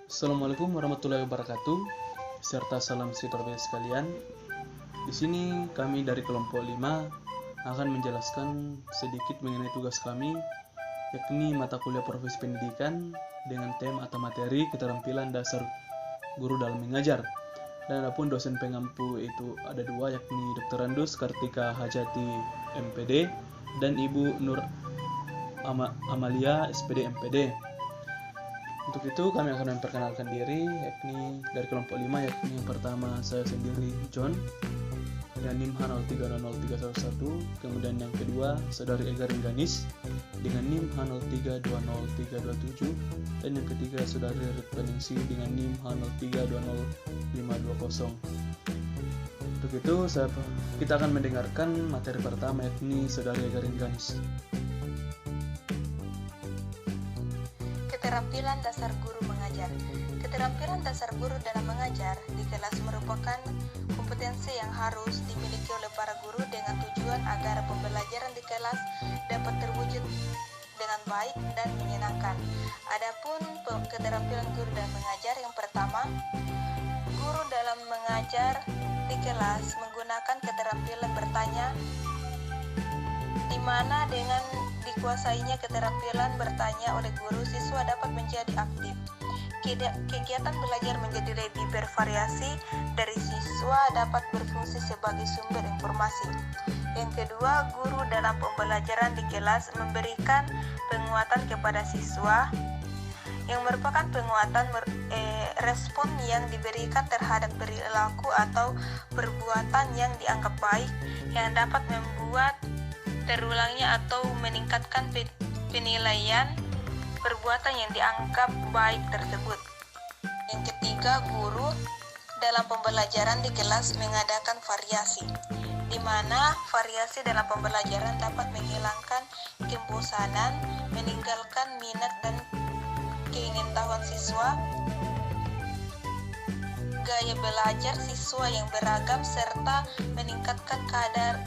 Assalamualaikum warahmatullahi wabarakatuh, serta salam sejahtera sekalian. Di sini kami dari kelompok 5 akan menjelaskan sedikit mengenai tugas kami, yakni mata kuliah profesi pendidikan dengan tema atau materi keterampilan dasar guru dalam mengajar. Dan adapun dosen pengampu itu ada dua, yakni Dr. Andus Kartika Hajati MPD dan Ibu Nur Amalia SPD MPD. Untuk itu kami akan memperkenalkan diri, yakni dari kelompok 5, yakni yang pertama saya sendiri John dengan NIM H030311, kemudian yang kedua saudari Ega Rengganis dengan NIM H032037, dan yang ketiga saudari Retpeningsi dengan NIM H03200520. Untuk itu kita akan mendengarkan materi pertama, yakni saudari Ega Rengganis. Keterampilan dasar guru mengajar. Keterampilan dasar guru dalam mengajar di kelas merupakan kompetensi yang harus dimiliki oleh para guru dengan tujuan agar pembelajaran di kelas dapat terwujud dengan baik dan menyenangkan. Adapun keterampilan guru dalam mengajar, yang pertama, guru dalam mengajar di kelas menggunakan keterampilan bertanya, di mana dengan dikuasainya keterampilan bertanya oleh guru, siswa dapat menjadi aktif. Kegiatan belajar menjadi lebih bervariasi dari siswa dapat berfungsi sebagai sumber informasi. Yang kedua, guru dalam pembelajaran di kelas memberikan penguatan kepada siswa yang merupakan penguatan respon yang diberikan terhadap perilaku atau perbuatan yang dianggap baik yang dapat membuat terulangnya atau meningkatkan penilaian perbuatan yang dianggap baik tersebut. Yang ketiga, guru dalam pembelajaran di kelas mengadakan variasi, di mana variasi dalam pembelajaran dapat menghilangkan kebosanan, meninggalkan minat dan keingintahuan siswa, gaya belajar siswa yang beragam, serta meningkatkan kadar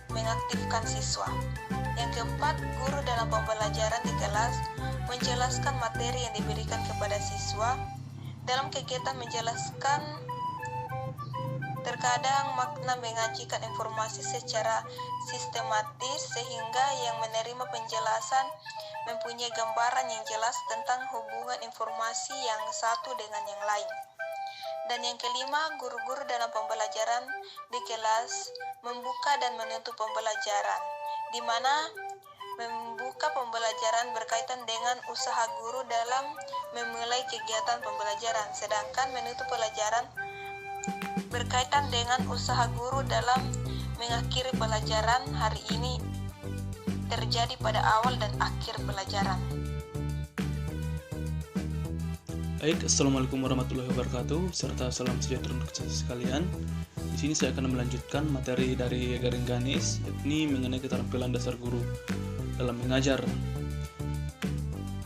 mengaktifkan siswa. Yang keempat, guru dalam pembelajaran di kelas menjelaskan materi yang diberikan kepada siswa. Dalam kegiatan menjelaskan, terkadang makna menyajikan informasi secara sistematis sehingga yang menerima penjelasan mempunyai gambaran yang jelas tentang hubungan informasi yang satu dengan yang lain. Dan yang kelima, guru-guru dalam pembelajaran di kelas membuka dan menutup pembelajaran, di mana membuka pembelajaran berkaitan dengan usaha guru dalam memulai kegiatan pembelajaran, sedangkan menutup pelajaran berkaitan dengan usaha guru dalam mengakhiri pelajaran. Hari ini terjadi pada awal dan akhir pelajaran. Baik, assalamualaikum warahmatullahi wabarakatuh, serta salam sejahtera untuk sekalian. Di sini saya akan melanjutkan materi dari Ega Rengganis, yakni mengenai keterampilan dasar guru dalam mengajar.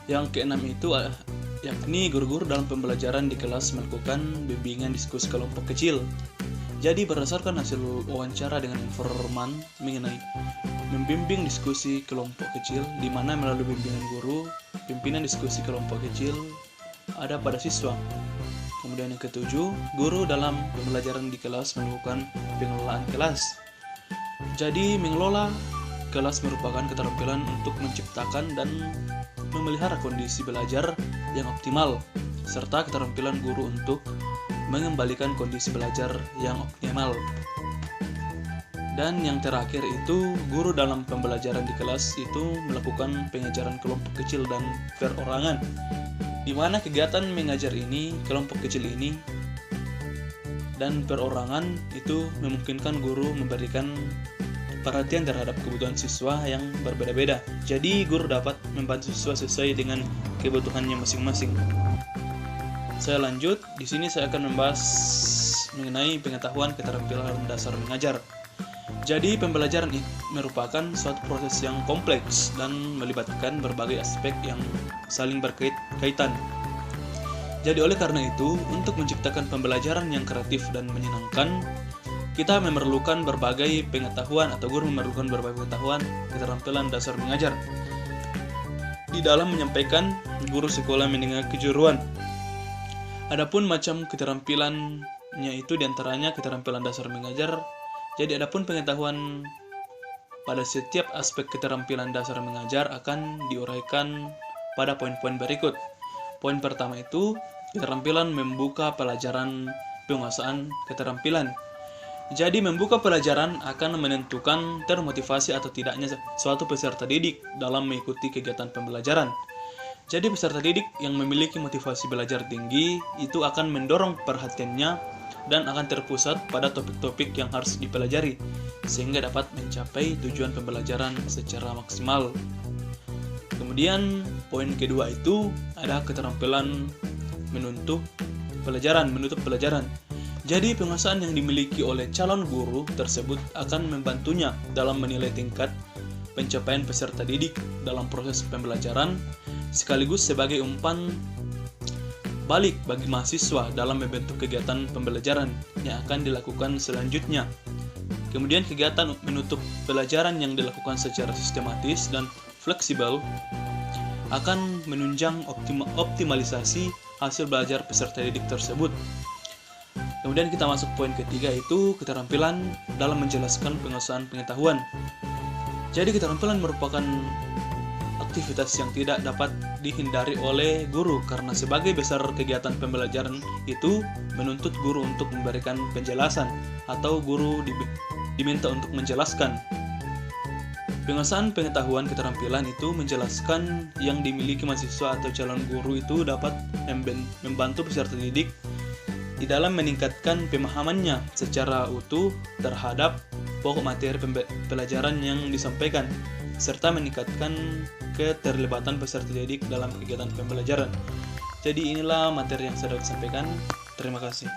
Yang keenam itu yakni guru-guru dalam pembelajaran di kelas melakukan bimbingan diskusi kelompok kecil. Jadi berdasarkan hasil wawancara dengan informan mengenai membimbing diskusi kelompok kecil, di mana melalui bimbingan guru, pimpinan diskusi kelompok kecil ada pada siswa. Kemudian yang ketujuh, guru dalam pembelajaran di kelas melakukan pengelolaan kelas. Jadi mengelola kelas merupakan keterampilan untuk menciptakan dan memelihara kondisi belajar yang optimal, serta keterampilan guru untuk mengembalikan kondisi belajar yang optimal. Dan yang terakhir itu, guru dalam pembelajaran di kelas itu melakukan pengajaran kelompok kecil dan perorangan, di mana kegiatan mengajar ini, kelompok kecil ini, dan perorangan itu memungkinkan guru memberikan perhatian terhadap kebutuhan siswa yang berbeda-beda. Jadi guru dapat membantu siswa sesuai dengan kebutuhannya masing-masing. Saya lanjut, di sini saya akan membahas mengenai pengetahuan keterampilan dasar mengajar. Jadi pembelajaran ini merupakan suatu proses yang kompleks dan melibatkan berbagai aspek yang saling berkaitan. Jadi oleh karena itu, untuk menciptakan pembelajaran yang kreatif dan menyenangkan, kita memerlukan berbagai pengetahuan atau guru memerlukan berbagai pengetahuan keterampilan dasar mengajar. Di dalam menyampaikan, guru sekolah mendengar kejuruan Adapun macam keterampilannya itu diantaranya keterampilan dasar mengajar. Jadi adapun pengetahuan pada setiap aspek keterampilan dasar mengajar akan diuraikan pada poin-poin berikut. Poin pertama itu keterampilan membuka pelajaran penguasaan keterampilan. Jadi membuka pelajaran akan menentukan termotivasi atau tidaknya suatu peserta didik dalam mengikuti kegiatan pembelajaran. Jadi peserta didik yang memiliki motivasi belajar tinggi itu akan mendorong perhatiannya dan akan terpusat pada topik-topik yang harus dipelajari sehingga dapat mencapai tujuan pembelajaran secara maksimal. Kemudian poin kedua itu ada keterampilan menutup pelajaran. Jadi penguasaan yang dimiliki oleh calon guru tersebut akan membantunya dalam menilai tingkat pencapaian peserta didik dalam proses pembelajaran, sekaligus sebagai umpan balik bagi mahasiswa dalam membentuk kegiatan pembelajaran yang akan dilakukan selanjutnya. Kemudian kegiatan menutup pelajaran yang dilakukan secara sistematis dan fleksibel akan menunjang optimalisasi hasil belajar peserta didik tersebut. Kemudian kita masuk poin ketiga, itu keterampilan dalam menjelaskan penguasaan pengetahuan. Jadi keterampilan merupakan aktivitas yang tidak dapat dihindari oleh guru karena sebagai besar kegiatan pembelajaran itu menuntut guru untuk memberikan penjelasan atau guru diminta untuk menjelaskan. Penguasaan pengetahuan keterampilan itu menjelaskan yang dimiliki mahasiswa atau calon guru itu dapat membantu peserta didik di dalam meningkatkan pemahamannya secara utuh terhadap pokok materi pelajaran yang disampaikan, serta meningkatkan keterlibatan peserta didik dalam kegiatan pembelajaran. Jadi inilah materi yang saya dapat sampaikan. Terima kasih.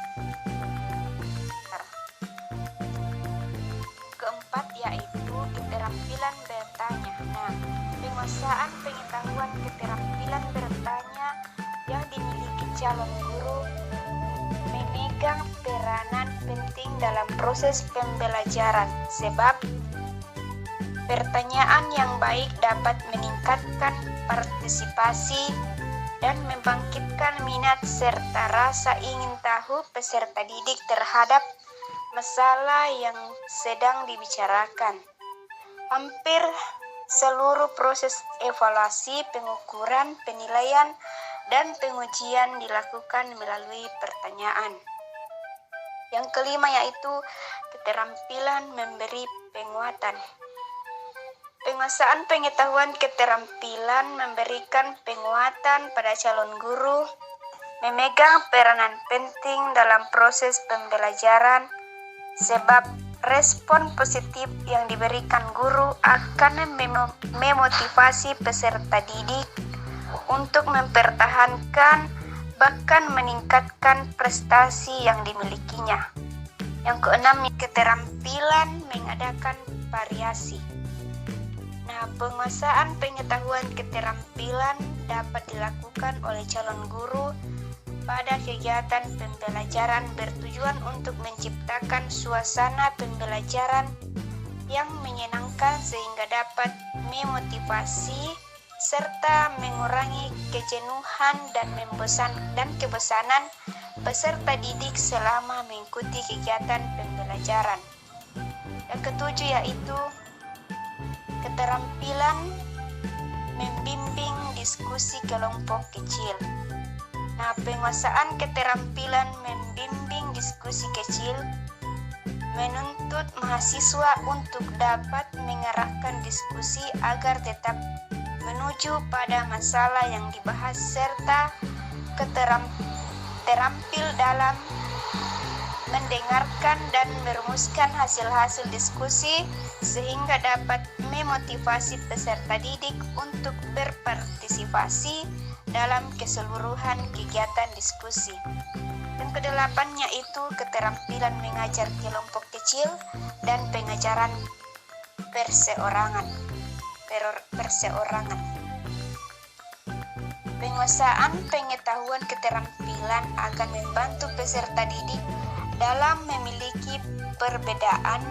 Keempat yaitu keterampilan bertanya. Nah, penguasaan pengetahuan keterampilan bertanya yang dimiliki calon guru memegang peranan penting dalam proses pembelajaran, sebab pertanyaan yang baik dapat meningkatkan partisipasi dan membangkitkan minat serta rasa ingin tahu peserta didik terhadap masalah yang sedang dibicarakan. Hampir seluruh proses evaluasi, pengukuran, penilaian, dan pengujian dilakukan melalui pertanyaan. Yang kelima yaitu keterampilan memberi penguatan. Penguasaan pengetahuan keterampilan memberikan penguatan pada calon guru, memegang peranan penting dalam proses pembelajaran, sebab respon positif yang diberikan guru akan memotivasi peserta didik untuk mempertahankan bahkan meningkatkan prestasi yang dimilikinya. Yang keenam, keterampilan mengadakan variasi. Nah, penguasaan pengetahuan keterampilan dapat dilakukan oleh calon guru pada kegiatan pembelajaran bertujuan untuk menciptakan suasana pembelajaran yang menyenangkan sehingga dapat memotivasi serta mengurangi kejenuhan dan kebosanan peserta didik selama mengikuti kegiatan pembelajaran. Yang ketujuh yaitu keterampilan membimbing diskusi kelompok kecil. Nah, penguasaan keterampilan membimbing diskusi kecil menuntut mahasiswa untuk dapat mengarahkan diskusi agar tetap menuju pada masalah yang dibahas serta terampil dalam mendengarkan dan merumuskan hasil-hasil diskusi sehingga dapat memotivasi peserta didik untuk berpartisipasi dalam keseluruhan kegiatan diskusi. Dan kedelapannya itu keterampilan mengajar kelompok kecil dan pengajaran perseorangan. Penguasaan pengetahuan keterampilan akan membantu peserta didik dalam memiliki perbedaan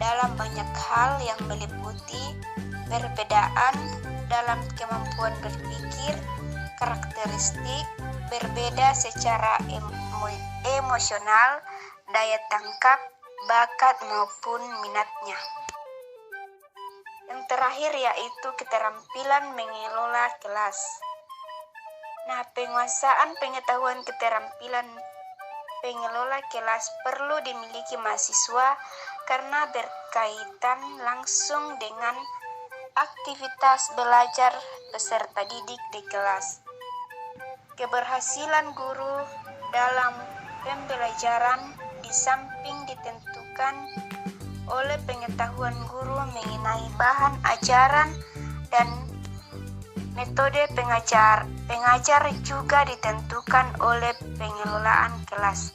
dalam banyak hal yang meliputi perbedaan dalam kemampuan berpikir, karakteristik, berbeda secara emosional, daya tangkap, bakat maupun minatnya. Yang terakhir yaitu keterampilan mengelola kelas. Nah, penguasaan pengetahuan keterampilan pengelola kelas perlu dimiliki mahasiswa karena berkaitan langsung dengan aktivitas belajar peserta didik di kelas. Keberhasilan guru dalam pembelajaran di samping ditentukan oleh pengetahuan guru mengenai bahan ajaran dan metode pengajar juga ditentukan oleh pengelolaan kelas.